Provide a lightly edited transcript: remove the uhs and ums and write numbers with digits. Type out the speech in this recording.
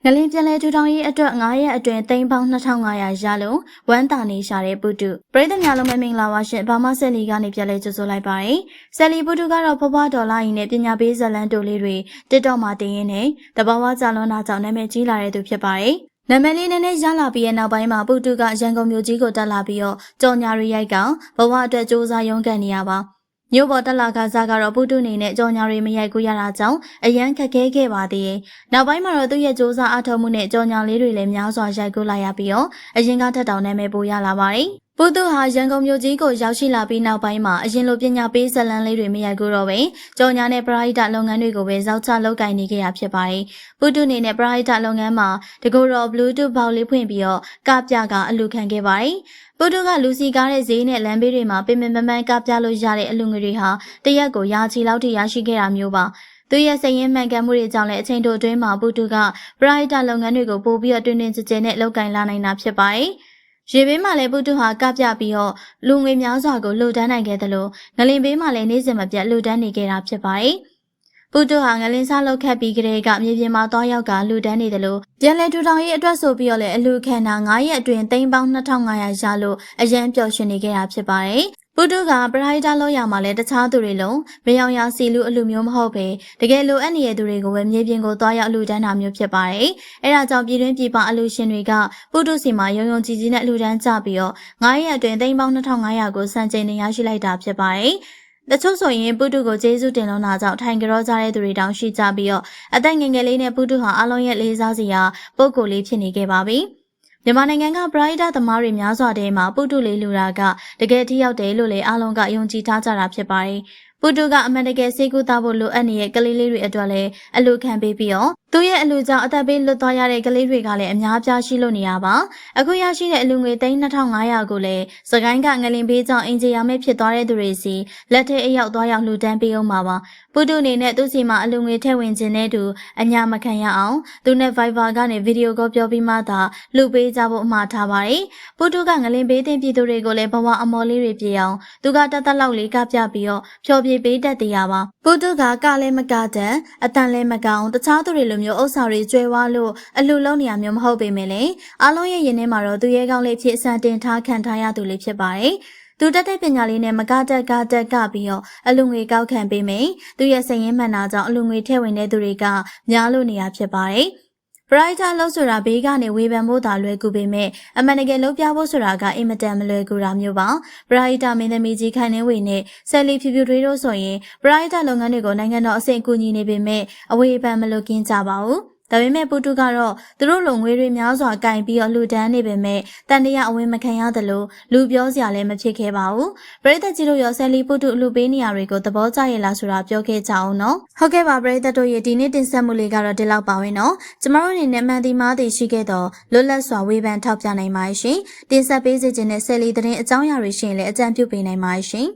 ငလင်းပြန်လဲထူထောင်ရေးအတွက်9ရက်အတွင်းသိန်းပေါင်း2500ရလို့ဝမ်းတာနေရှာတဲ့ပုတုပရိသတ်များလုံးမင်္ဂလာပါရှင်ဘာမဆက်လီကနေပြန်လဲကြိုဆိုလိုက်ပါတယ်ဆက်လီပုတုကတော့ဖွားဖွားဒေါ်လာရင်းနဲ့ပညာပေးဇလန်းတိုလေးတွေTikTokမှာတင်ရင်းနဲ့တဘာဝကြလွန်တာကြောင့်နာမည်ကြီးလာတဲ့သူဖြစ်ပါတယ်နာမည်လေးနဲ့ရလာပြီးရဲ့နောက်ပိုင်းမှာပုတုကရန်ကုန်မြို့ကြီးကိုတက်လာပြီးတော့ကြော်ညာရီရိုက်ကဘဝအတွက်စူးစမ်းရုန်းကန်နေရပါမြို့ပေါ်တက်လာကစားကတော့ပုတုနေနဲ့ကြော်ညာရီမရိုက်ကူရတာကြောင့်အရန်ခက်ခဲခဲ့ပါသေးတယ်။နောက်ပိုင်းမှာတော့သူ့ရဲ့စူးစမ်းအားထုတ်မှုနဲ့ကြော်ညာလေးတွေလည်းများစွာရိုက်ကူလာရပြီးတော့အရင်ကထက်တောင်နာမည်ပိုရလာပါတယ်။ပုတုဟာရန်ကုန်မြို့ကြီးကိုရောက်ရှိလာပြီးနောက်ပိုင်းမှာအရင်လိုပညာပေးဇာတ်လမ်းလေးတွေမရိုက်ကူတော့ပဲကြော်ညာနဲ့ပရိဟိတလုပ်ငန်းတွေကိုပဲဇောက်ချလုပ်ကိုင်နေခဲ့ရဖြစ်ပါတယ်။ပုတုနေနဲ့ပရိဟိတလုပ်ငန်းမှာတကူတော့ Bluetooth ဘောက်လေးဖွင့်ပြီးတော့ကပြကအလူခံခဲ့ပါတယ်။ပုတုကလူစီကားတဲ့ဈေးနဲ့လမ်းဘေးတွေမှာပင်ပင်ပန်းပန်းကပြလို့ရတဲ့အလူငွေတွေဟာတရက်ကိုရာချီလောက်ထိရရှိခဲ့တာမျိုးပါသူရဲ့စိတ်ရင်းမှန်ကန်မှုတွေကြောင့်လည်းအချိန်တိုအတွင်းမှာပုတုကပရိဟိတလုပ်ငန်းတွေကိုပို့ပြီးတော့တွင်တွင်ကျကျနဲ့လုပ်ကိုင်လာနိုင်တာဖြစ်ပါတယ်ရေဘေးမှာလည်းပုတုဟာကပြပြီးတော့လူငွေများစွာကိုလှူဒန်းနိုင်ခဲ့တယ်လို့ငလင်ဘေးမှာလည်းနေ့စဉ်မပြတ်လှူဒန်းနေခဲ့တာဖြစ်ပါတယ်ပုတုဟာငလင်းစားလောက်ခတ်ပြီးကလေးကမြေပြင်မှာသွားရောက်ကလူတန်းနေတယ်လို့ပြန်လဲထူထောင်ရေးအတွက်ဆိုပြီးတော့လည်းအလူခန္ဓာ9ရက်အတွင်းသိန်းပေါင်း2500ရလို့အရန်ပျော်ရွှင်နေခဲ့တာဖြစ်ပါတယ်ပုတုကပရိဟိတလောရမှာလည်းတခြားသူတွေလုံးမယောင်ရာစီလူအလူမျိုးမဟုတ်ပဲတကယ်လိုအပ်နေတဲ့သူတွေကိုပဲမြေပြင်ကိုသွားရောက်အလူတန်းတာမျိုးဖြစ်ပါတယ်အဲဒါကြောင့်ပြည်တွင်းပြည်ပအလူရှင်တွေကပုတုစီမှာယုံယုံကြည်ကြည်နဲ့အလူတန်းကြပြီးတော့9ရက်အတွင်းသိန်းပေါင်း2500ကိုစံချိန်တင်ရရှိလိုက်တာဖြစ်ပါတယ်တချို့ဆိုရင်ပုတုကိုကျေးဇူးတင်လုံးတာကြောင့်ထိုင်ကြောကြတဲ့သူတွေတောင်ရှိကြပြီးတော့အသက်ငယ်ငယ်လေးနဲ့ပုတုဟာအလုံးရဲ့လေးစားစရာပုံကိုယ်လေးဖြစ်နေခဲ့ပါပြီမြန်မာနိုင်ငံကပရိဟိတသမားတွေများစွာတည်းမှာပုတုလေးလူတာကတကယ်ထိရောက်တယ်လို့လည်းအားလုံးကယုံကြည်ထားကြတာဖြစ်ပါတယ်ပုတုကအမှန်တကယ်စိတ်ကူးသားဖို့လိုအပ်နေတဲ့ကလေးလေးတွေအတွက်လည်းအလူခံပေးပြီးတော့သူရဲ့အလူကြောင့်အသက်ပေးလွတ်သွားရတဲ့ကလေးတွေကလည်းအများပြားရှိလို့နေရပါအခုရရှိတဲ့အလူငွေသိန်း2500ကိုလည်းစကိုင်းကငလင်ပေးကြောင့်အင်ဂျီယာမဲ့ဖြစ်သွားတဲ့သူတွေစီလက်ထက်အရောက်သွားရောက်လှူဒန်းပေးအောင်ပါပုတုအနေနဲ့သူ့စီမှာအလူငွေထည့်ဝင်ခြင်းနဲ့တူအညာမခံရအောင်သူနဲ့ Viber ကနေဗီဒီယိုကောပြောပြီးမှသာလှူပေးကြဖို့အမှားထားပါတယ်ပုတုကငလင်ပေးတဲ့ပြည်သူတွေကိုလည်းဘဝအမော်လေးတွေပြေအောင်သူကတတ်လောက်လေးကပြပြီးတော့ဖြောပြပေးတတ်တရားပါပုတုကလည်းမကတဲ့အတန်လည်းမကောင်းတခြားသူတွေလိုမျိုးဥစ္စာတွေကျွဲဝါလို့အလူလုံးနေရမျိုးမဟုတ်ပေမဲ့လေအားလုံးရဲ့ရင်ထဲမှာတော့သူရဲ့ကောင်းလေးဖြစ်အစံတင်ထားခံထားရသူလေးဖြစ်ပါတယ်သူတက်တဲ့ပညာလေးနဲ့မကတက်ကပြီးတော့အလူငွေကောက်ခံပေးမယ်သူရဲ့စိတ်ရင်းမှန်တာကြောင့်အလူငွေထည့်ဝင်တဲ့သူတွေကများလို့နေရဖြစ်ပါတယ်ပရိဟိတလို့ဆိုတာဘေးကနေဝေဖန်ဖို့သာလွယ်ကူပေမဲ့အမှန်တကယ်လုပ်ပြဖို့ဆိုတာကအင်မတန်မလွယ်ကူတာမျိုးပါပရိဟိတမင်းသမီးကြီးခိုင်နှင်းဝေနဲ့ဆယ်လီဖြူဖြူတွေးတို့ဆိုရင်ပရိဟိတလုပ်ငန်းတွေကိုနိုင်ငံတော်အဆင့်အကူအညီနေပေမဲ့အဝေဖန်မလုပ်ကင်းကြပါဘူးဒါပေမဲ့ပုတုကတော့သူတို့လိုငွေတွေများစွာကင်ပြီးတော့လှူဒန်းနေပေမဲ့တန်တရားအဝင်မခံရသလိုလူပြောစရာလည်းမဖြစ်ခဲ့ပါဘူးပရိသတ်ကြီးတို့ရောဆယ်လီပုတုအလှူပေးနေရတွေကိုသဘောကျရဲ့လားဆိုတာပြောခဲ့ကြအောင်နော်ဟုတ်ကဲ့ပါပရိသတ်တို့ရဲ့ဒီနေ့တင်ဆက်မှုလေးကတော့ဒီလောက်ပါပဲနော်ကျမတို့အနေနဲ့မှန်ဒီမားသိရှိခဲ့တော့လွတ်လပ်စွာဝေဖန်ထောက်ပြနိုင်ပါရှင်တင်ဆက်ပေးစေခြင်းနဲ့ဆယ်လီသတင်းအကြောင်းအရာတွေရှိရင်လည်းအကြံပြုပေးနိုင်ပါရှင်